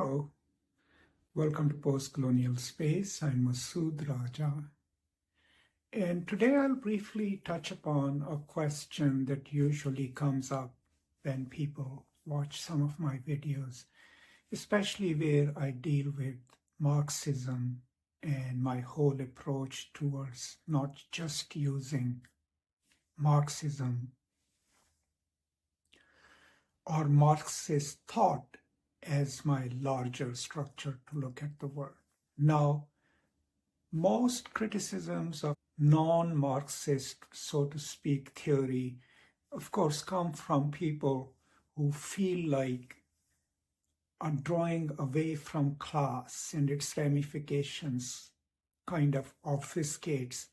Hello, welcome to Post Colonial Space. I'm Masood Raja. And today I'll briefly touch upon a question that usually comes up when people watch some of my videos, especially where I deal with Marxism and my whole approach towards not just using Marxism or Marxist thought as my larger structure to look at the world. Now, most criticisms of non-Marxist, so to speak, theory, of course, come from people who feel like a drawing away from class and its ramifications kind of obfuscates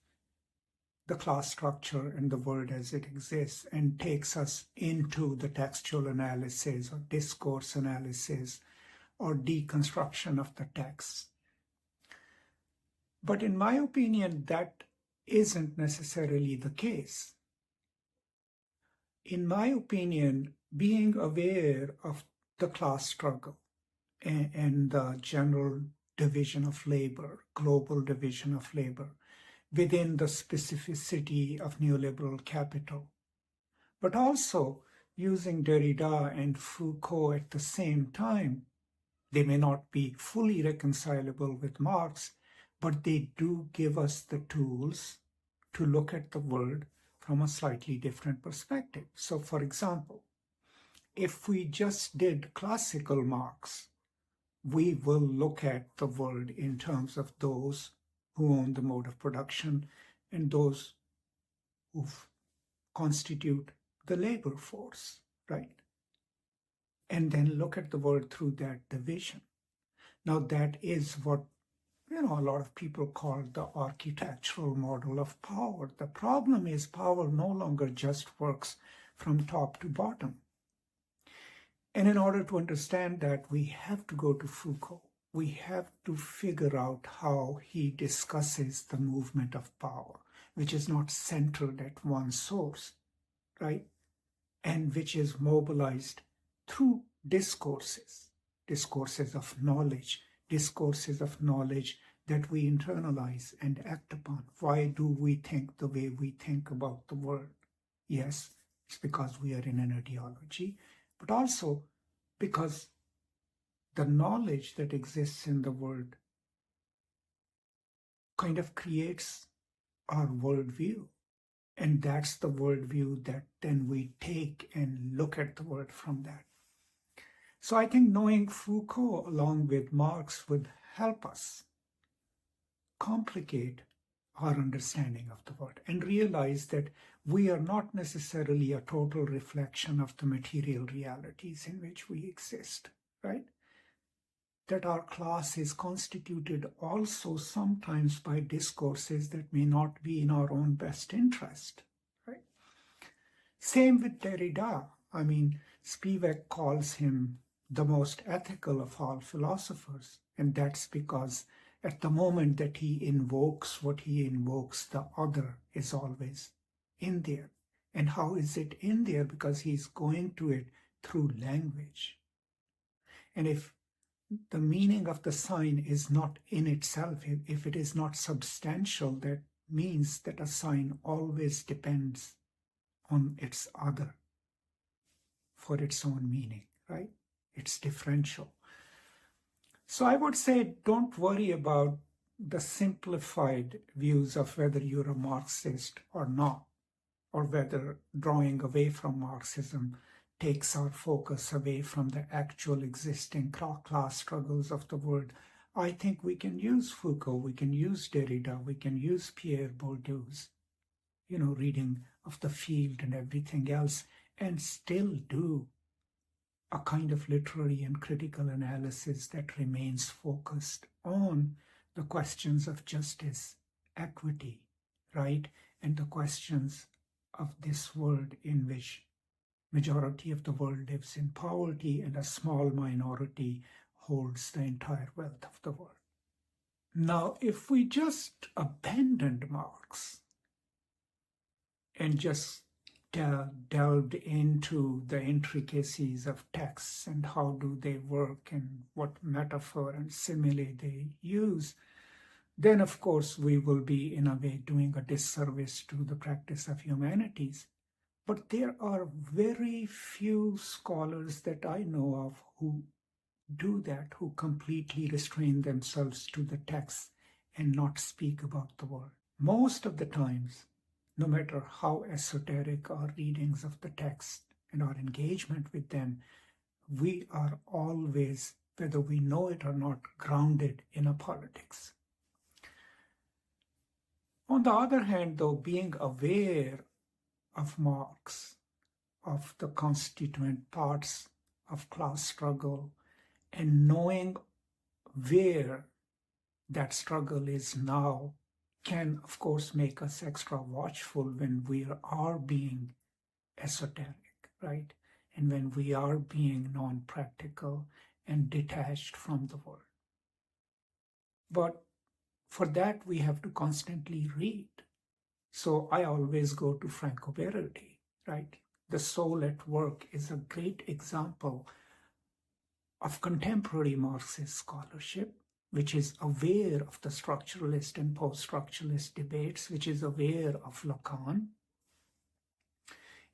the class structure and the world as it exists and takes us into the textual analysis or discourse analysis or deconstruction of the text. But in my opinion, that isn't necessarily the case. In my opinion, being aware of the class struggle and the general division of labor, global division of labor, within the specificity of neoliberal capital, but also using Derrida and Foucault at the same time. They may not be fully reconcilable with Marx, but they do give us the tools to look at the world from a slightly different perspective. So, for example, if we just did classical Marx, we will look at the world in terms of those who own the mode of production and those who constitute the labor force, right? And then look at the world through that division. Now that is what, a lot of people call the architectural model of power. The problem is power no longer just works from top to bottom. And in order to understand that, we have to go to Foucault. We have to figure out how he discusses the movement of power, which is not centered at one source, right? And which is mobilized through discourses of knowledge that we internalize and act upon. Why do we think the way we think about the world? Yes, it's because we are in an ideology, but also because the knowledge that exists in the world kind of creates our worldview. And that's the worldview that then we take and look at the world from that. So I think knowing Foucault along with Marx would help us complicate our understanding of the world and realize that we are not necessarily a total reflection of the material realities in which we exist, right? That our class is constituted also sometimes by discourses that may not be in our own best interest, right? Same with Derrida. Spivak calls him the most ethical of all philosophers, and that's because at the moment that he invokes what he invokes, the other is always in there. And how is it in there? Because he's going to it through language. And if the meaning of the sign is not in itself, if it is not substantial, that means that a sign always depends on its other for its own meaning, right? It's differential. So I would say don't worry about the simplified views of whether you're a Marxist or not, or whether drawing away from Marxism takes our focus away from the actual existing class struggles of the world. I think we can use Foucault, we can use Derrida, we can use Pierre Bourdieu's, reading of the field and everything else, and still do a kind of literary and critical analysis that remains focused on the questions of justice, equity, right? And the questions of this world in which majority of the world lives in poverty and a small minority holds the entire wealth of the world. Now, if we just abandoned Marx and just delved into the intricacies of texts and how do they work and what metaphor and simile they use, then of course we will be in a way doing a disservice to the practice of humanities. But there are very few scholars that I know of who do that, who completely restrain themselves to the text and not speak about the world. Most of the times, no matter how esoteric our readings of the text and our engagement with them, we are always, whether we know it or not, grounded in a politics. On the other hand, though, being aware of Marx, of the constituent parts of class struggle, and knowing where that struggle is now, can, of course, make us extra watchful when we are being esoteric, right? And when we are being non-practical and detached from the world. But for that, we have to constantly read. So I always go to Franco Berardi, right? The Soul at Work is a great example of contemporary Marxist scholarship, which is aware of the structuralist and post-structuralist debates, which is aware of Lacan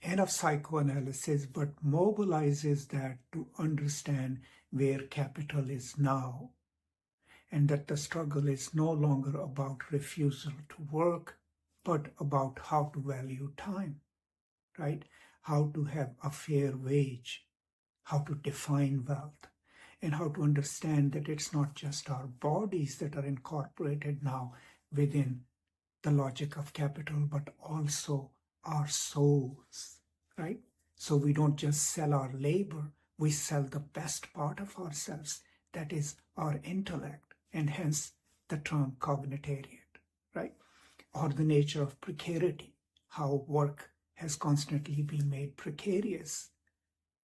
and of psychoanalysis, but mobilizes that to understand where capital is now, and that the struggle is no longer about refusal to work, but about how to value time, right? How to have a fair wage, how to define wealth, and how to understand that it's not just our bodies that are incorporated now within the logic of capital, but also our souls, right? So we don't just sell our labor, we sell the best part of ourselves, that is our intellect, and hence the term cognitariat, right? Or the nature of precarity, how work has constantly been made precarious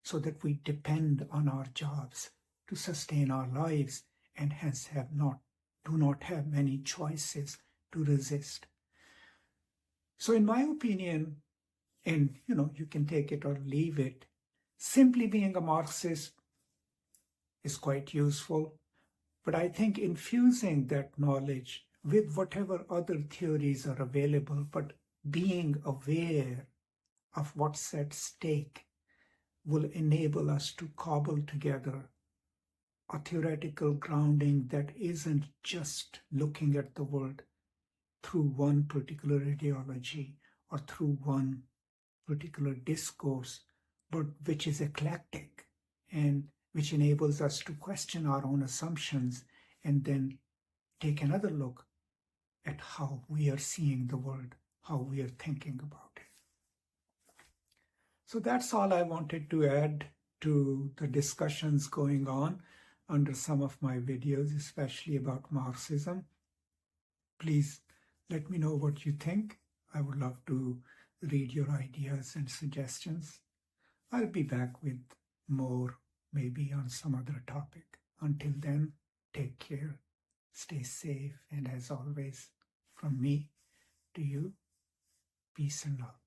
so that we depend on our jobs to sustain our lives and hence do not have many choices to resist. So in my opinion, and you can take it or leave it, simply being a Marxist is quite useful, but I think infusing that knowledge with whatever other theories are available, but being aware of what's at stake will enable us to cobble together a theoretical grounding that isn't just looking at the world through one particular ideology or through one particular discourse, but which is eclectic and which enables us to question our own assumptions and then take another look at how we are seeing the world, how we are thinking about it. So that's all I wanted to add to the discussions going on under some of my videos, especially about Marxism. Please let me know what you think. I would love to read your ideas and suggestions. I'll be back with more, maybe on some other topic. Until then, take care, stay safe, and as always, from me to you, peace and love.